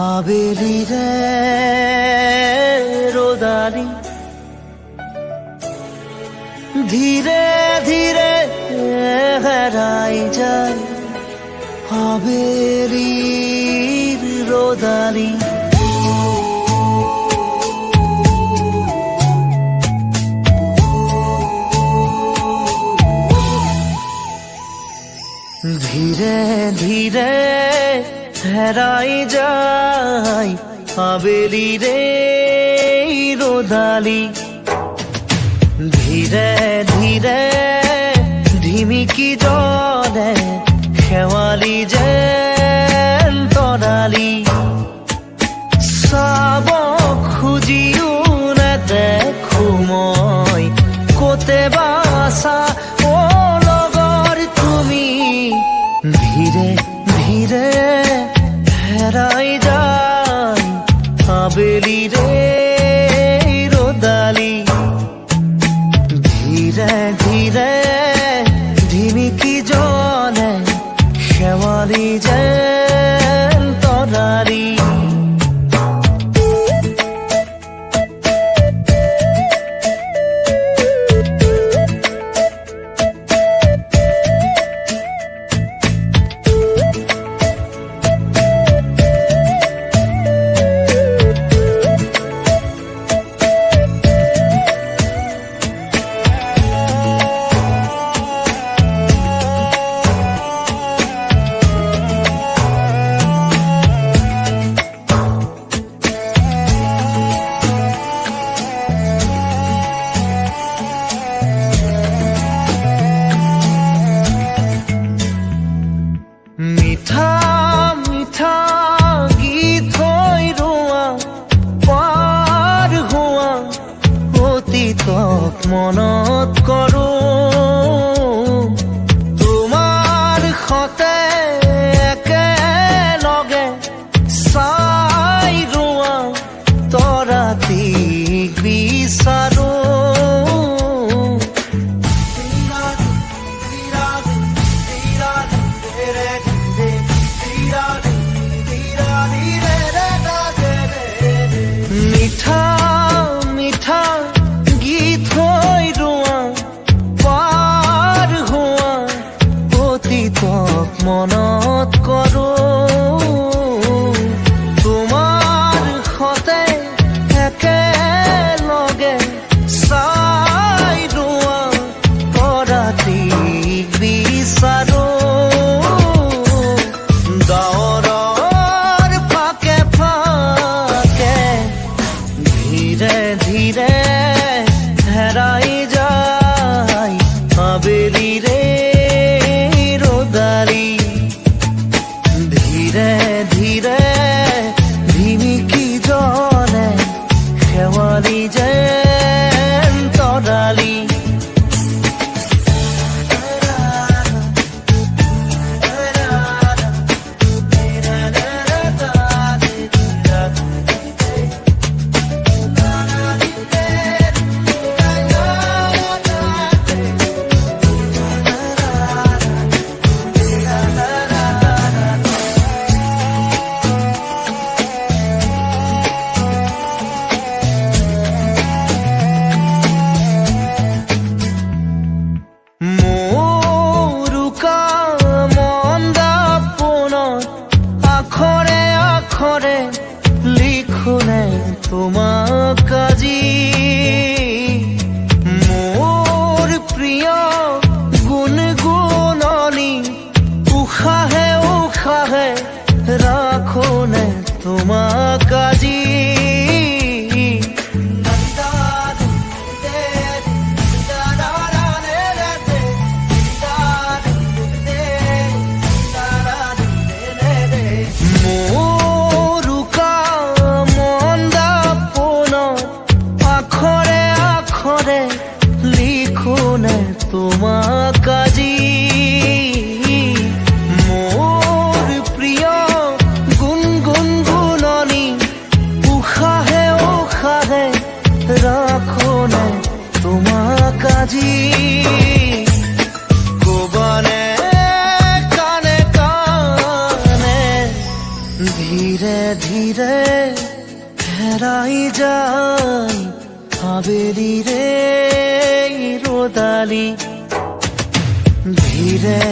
আবেলি রে রোদালি ধীরে ধীরে হারাই যায় আবেলির রোদালি ধীরে ধীরে হেরাই যায় আবেলি রে রোদালি ধীরে ধীরে ঢিমিকি জলে খেৱালি যেন তৰালি চাব খুজিও নেদেখো মই ক'তে বাছা অ লগৰ তুমি ধীৰে ধীৰে হেৰাই যায় আবেলি রে রোদালি ধীরে ধীরে ঢিমিকি জলে খেৱালি যেন তৰালি মিঠা মিঠা গীত হৈ ৰোৱা পাৰ হোৱা অতীতক মনত কৰোঁ তোমাৰ সতে একেলগে চাই ৰোৱা তৰাটিক বিচাৰোঁ মিঠা মিঠা গীত হৈ ৰোৱা পাৰ হোৱা অতীতক মনত কৰোঁ তোমাৰ সতে একেলগে চাই ৰোৱা তৰাটিক বিচাৰোঁ ধীরে ধীরে হেরাই যায় আবেলি রে রোদালি ধীরে ধীরে ঢিমিকি জলে খেৱালি যেন তৰালি আখরে আখরে লিখোনে তোমাক আজি মোৰ প্ৰিয় গুণগুণনি উশাহে উশাহে ৰাখোনে তোমাক আজি হেরাই যায় আবেলি রে রোদালি ধীরে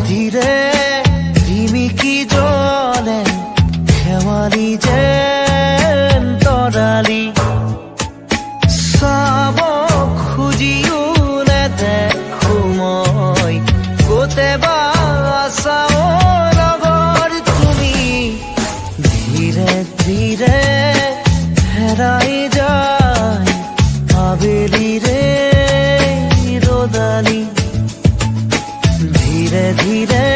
ধীরে ঝিমিকি জলে খেৱালি যেন তৰালি চাব খুজিও নেদেখো মই গোটে বা আছাও লগৰ তুমি ধীৰে ধীৰে হেৰাই যায় আবেলি ৰে রোদালি ধীরে ধীরে